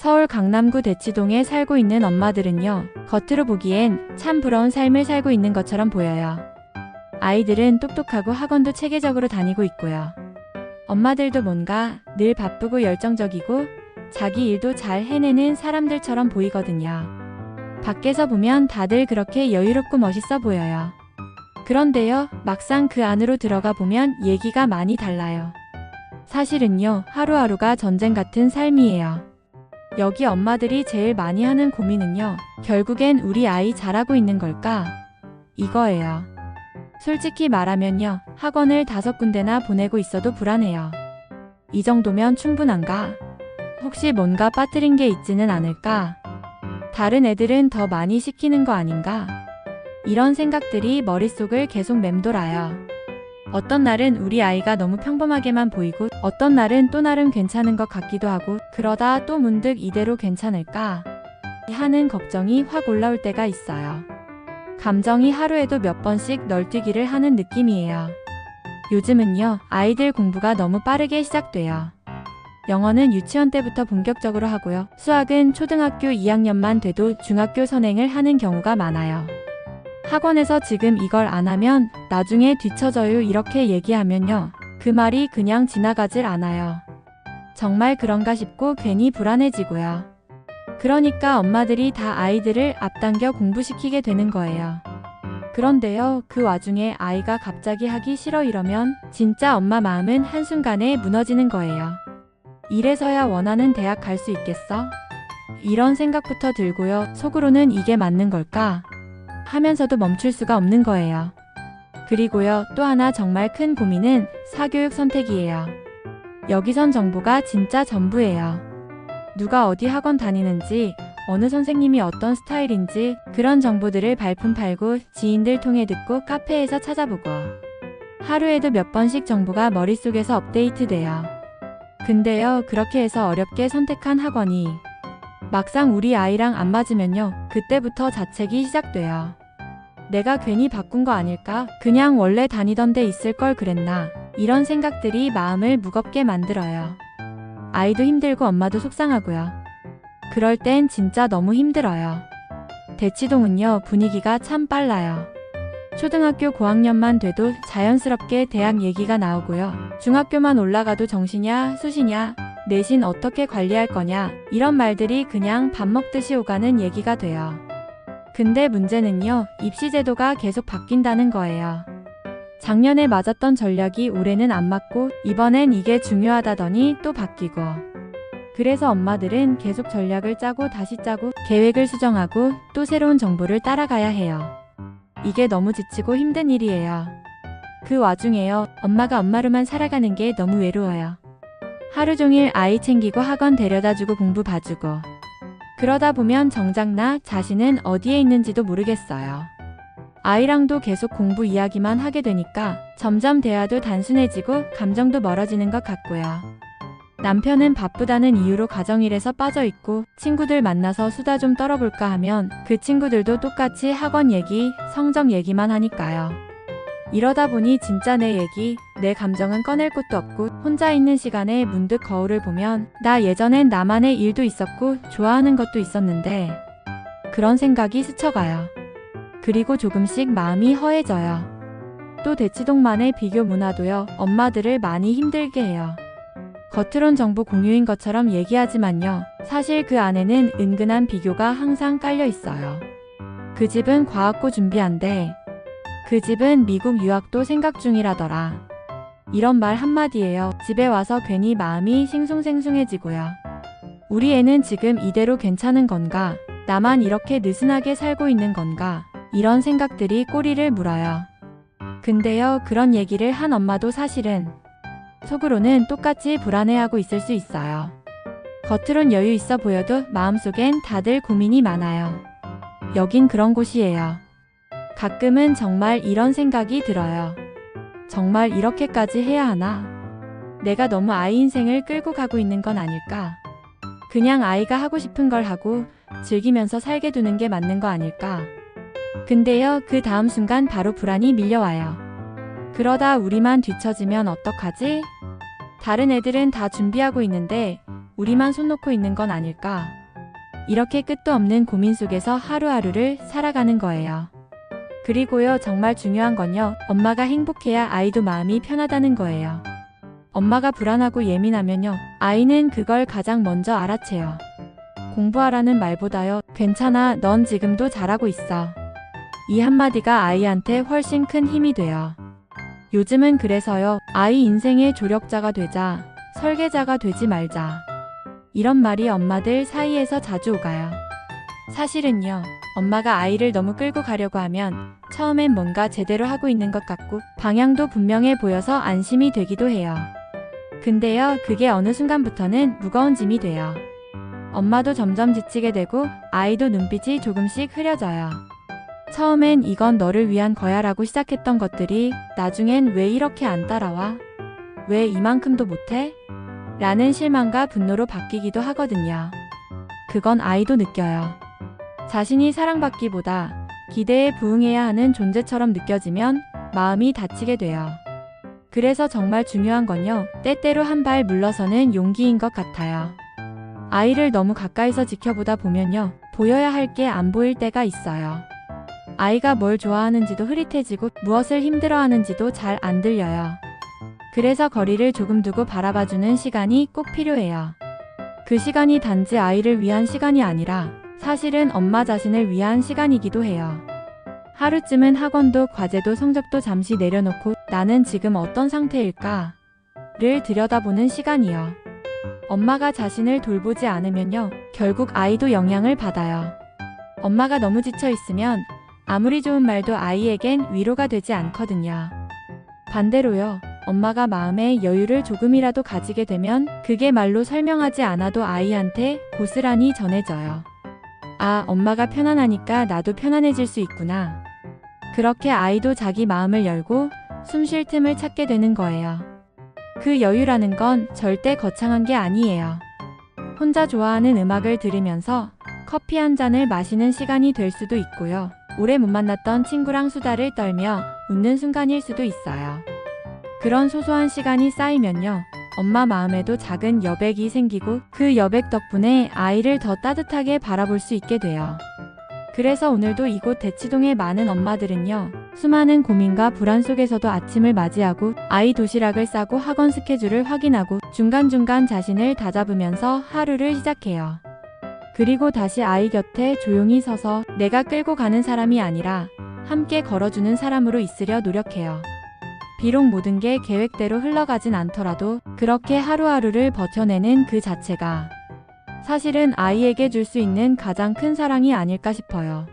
서울 강남구 대치동에 살고 있는 엄마들은요, 겉으로 보기엔 참 부러운 삶을 살고 있는 것처럼 보여요. 아이들은 똑똑하고 학원도 체계적으로 다니고 있고요. 엄마들도 뭔가 늘 바쁘고 열정적이고 자기 일도 잘 해내는 사람들처럼 보이거든요. 밖에서 보면 다들 그렇게 여유롭고 멋있어 보여요. 그런데요, 막상 그 안으로 들어가 보면 얘기가 많이 달라요. 사실은요, 하루하루가 전쟁 같은 삶이에요. 여기 엄마들이 제일 많이 하는 고민은요, 결국엔 우리 아이 잘하고 있는 걸까? 이거예요. 솔직히 말하면요, 학원을 5군데나 보내고 있어도 불안해요. 이 정도면 충분한가? 혹시 뭔가 빠뜨린 게 있지는 않을까? 다른 애들은 더 많이 시키는 거 아닌가? 이런 생각들이 머릿속을 계속 맴돌아요. 어떤 날은 우리 아이가 너무 평범하게만 보이고 어떤 날은 또 나름 괜찮은 것 같기도 하고 그러다 또 문득 이대로 괜찮을까 하는 걱정이 확 올라올 때가 있어요. 감정이 하루에도 몇 번씩 널뛰기를 하는 느낌이에요. 요즘은요, 아이들 공부가 너무 빠르게 시작돼요. 영어는 유치원 때부터 본격적으로 하고요. 수학은 초등학교 2학년만 돼도 중학교 선행을 하는 경우가 많아요. 학원에서 지금 이걸 안 하면 나중에 뒤처져요 이렇게 얘기하면요, 그 말이 그냥 지나가질 않아요. 정말 그런가 싶고 괜히 불안해지고요. 그러니까 엄마들이 다 아이들을 앞당겨 공부시키게 되는 거예요. 그런데요, 그 와중에 아이가 갑자기 하기 싫어 이러면 진짜 엄마 마음은 한순간에 무너지는 거예요. 이래서야 원하는 대학 갈 수 있겠어? 이런 생각부터 들고요. 속으로는 이게 맞는 걸까? 하면서도 멈출 수가 없는 거예요. 그리고요, 또 하나 정말 큰 고민은 사교육 선택이에요. 여기선 정보가 진짜 전부예요. 누가 어디 학원 다니는지, 어느 선생님이 어떤 스타일인지 그런 정보들을 발품 팔고 지인들 통해 듣고 카페에서 찾아보고 하루에도 몇 번씩 정보가 머릿속에서 업데이트돼요. 근데요, 그렇게 해서 어렵게 선택한 학원이 막상 우리 아이랑 안 맞으면요, 그때부터 자책이 시작돼요. 내가 괜히 바꾼 거 아닐까? 그냥 원래 다니던 데 있을 걸 그랬나? 이런 생각들이 마음을 무겁게 만들어요. 아이도 힘들고 엄마도 속상하고요. 그럴 땐 진짜 너무 힘들어요. 대치동은요, 분위기가 참 빨라요. 초등학교 고학년만 돼도 자연스럽게 대학 얘기가 나오고요. 중학교만 올라가도 정시냐, 수시냐, 내신 어떻게 관리할 거냐, 이런 말들이 그냥 밥 먹듯이 오가는 얘기가 돼요. 근데 문제는요, 입시 제도가 계속 바뀐다는 거예요. 작년에 맞았던 전략이 올해는 안 맞고 이번엔 이게 중요하다더니 또 바뀌고. 그래서 엄마들은 계속 전략을 짜고 다시 짜고 계획을 수정하고 또 새로운 정보를 따라가야 해요. 이게 너무 지치고 힘든 일이에요. 그 와중에요, 엄마가 엄마로만 살아가는 게 너무 외로워요. 하루 종일 아이 챙기고 학원 데려다주고 공부 봐주고 그러다 보면 정작 나 자신은 어디에 있는지도 모르겠어요. 아이랑도 계속 공부 이야기만 하게 되니까 점점 대화도 단순해지고 감정도 멀어지는 것 같고요. 남편은 바쁘다는 이유로 가정일에서 빠져있고 친구들 만나서 수다 좀 떨어볼까 하면 그 친구들도 똑같이 학원 얘기, 성적 얘기만 하니까요. 이러다 보니 진짜 내 얘기, 내 감정은 꺼낼 곳도 없고 혼자 있는 시간에 문득 거울을 보면 나 예전엔 나만의 일도 있었고 좋아하는 것도 있었는데 그런 생각이 스쳐가요. 그리고 조금씩 마음이 허해져요. 또 대치동만의 비교 문화도요, 엄마들을 많이 힘들게 해요. 겉으론 정보 공유인 것처럼 얘기하지만요, 사실 그 안에는 은근한 비교가 항상 깔려 있어요. 그 집은 과학고 준비한대. 그 집은 미국 유학도 생각 중이라더라. 이런 말 한마디예요. 집에 와서 괜히 마음이 싱숭생숭해지고요. 우리 애는 지금 이대로 괜찮은 건가? 나만 이렇게 느슨하게 살고 있는 건가? 이런 생각들이 꼬리를 물어요. 근데요, 그런 얘기를 한 엄마도 사실은 속으로는 똑같이 불안해하고 있을 수 있어요. 겉으론 여유 있어 보여도 마음속엔 다들 고민이 많아요. 여긴 그런 곳이에요. 가끔은 정말 이런 생각이 들어요. 정말 이렇게까지 해야 하나? 내가 너무 아이 인생을 끌고 가고 있는 건 아닐까? 그냥 아이가 하고 싶은 걸 하고 즐기면서 살게 두는 게 맞는 거 아닐까? 근데요, 그 다음 순간 바로 불안이 밀려와요. 그러다 우리만 뒤처지면 어떡하지? 다른 애들은 다 준비하고 있는데 우리만 손 놓고 있는 건 아닐까? 이렇게 끝도 없는 고민 속에서 하루하루를 살아가는 거예요. 그리고요, 정말 중요한 건요, 엄마가 행복해야 아이도 마음이 편하다는 거예요. 엄마가 불안하고 예민하면요, 아이는 그걸 가장 먼저 알아채요. 공부하라는 말보다요, 괜찮아, 넌 지금도 잘하고 있어. 이 한마디가 아이한테 훨씬 큰 힘이 돼요. 요즘은 그래서요, 아이 인생의 조력자가 되자, 설계자가 되지 말자. 이런 말이 엄마들 사이에서 자주 오가요. 사실은요, 엄마가 아이를 너무 끌고 가려고 하면 처음엔 뭔가 제대로 하고 있는 것 같고 방향도 분명해 보여서 안심이 되기도 해요. 근데요, 그게 어느 순간부터는 무거운 짐이 돼요. 엄마도 점점 지치게 되고 아이도 눈빛이 조금씩 흐려져요. 처음엔 이건 너를 위한 거야 라고 시작했던 것들이 나중엔 왜 이렇게 안 따라와? 왜 이만큼도 못해? 라는 실망과 분노로 바뀌기도 하거든요. 그건 아이도 느껴요. 자신이 사랑받기보다 기대에 부응해야 하는 존재처럼 느껴지면 마음이 다치게 돼요. 그래서 정말 중요한 건요, 때때로 한 발 물러서는 용기인 것 같아요. 아이를 너무 가까이서 지켜보다 보면요, 보여야 할 게 안 보일 때가 있어요. 아이가 뭘 좋아하는지도 흐릿해지고 무엇을 힘들어하는지도 잘 안 들려요. 그래서 거리를 조금 두고 바라봐주는 시간이 꼭 필요해요. 그 시간이 단지 아이를 위한 시간이 아니라 사실은 엄마 자신을 위한 시간이기도 해요. 하루쯤은 학원도 과제도 성적도 잠시 내려놓고 나는 지금 어떤 상태일까? 를 들여다보는 시간이요. 엄마가 자신을 돌보지 않으면요, 결국 아이도 영향을 받아요. 엄마가 너무 지쳐 있으면 아무리 좋은 말도 아이에겐 위로가 되지 않거든요. 반대로요, 엄마가 마음의 여유를 조금이라도 가지게 되면 그게 말로 설명하지 않아도 아이한테 고스란히 전해져요. 아, 엄마가 편안하니까 나도 편안해질 수 있구나. 그렇게 아이도 자기 마음을 열고 숨 쉴 틈을 찾게 되는 거예요. 그 여유라는 건 절대 거창한 게 아니에요. 혼자 좋아하는 음악을 들으면서 커피 한 잔을 마시는 시간이 될 수도 있고요. 오래 못 만났던 친구랑 수다를 떨며 웃는 순간일 수도 있어요. 그런 소소한 시간이 쌓이면요, 엄마 마음에도 작은 여백이 생기고 그 여백 덕분에 아이를 더 따뜻하게 바라볼 수 있게 돼요. 그래서 오늘도 이곳 대치동의 많은 엄마들은요, 수많은 고민과 불안 속에서도 아침을 맞이하고 아이 도시락을 싸고 학원 스케줄을 확인하고 중간중간 자신을 다잡으면서 하루를 시작해요. 그리고 다시 아이 곁에 조용히 서서 내가 끌고 가는 사람이 아니라 함께 걸어주는 사람으로 있으려 노력해요. 비록 모든 게 계획대로 흘러가진 않더라도 그렇게 하루하루를 버텨내는 그 자체가 사실은 아이에게 줄 수 있는 가장 큰 사랑이 아닐까 싶어요.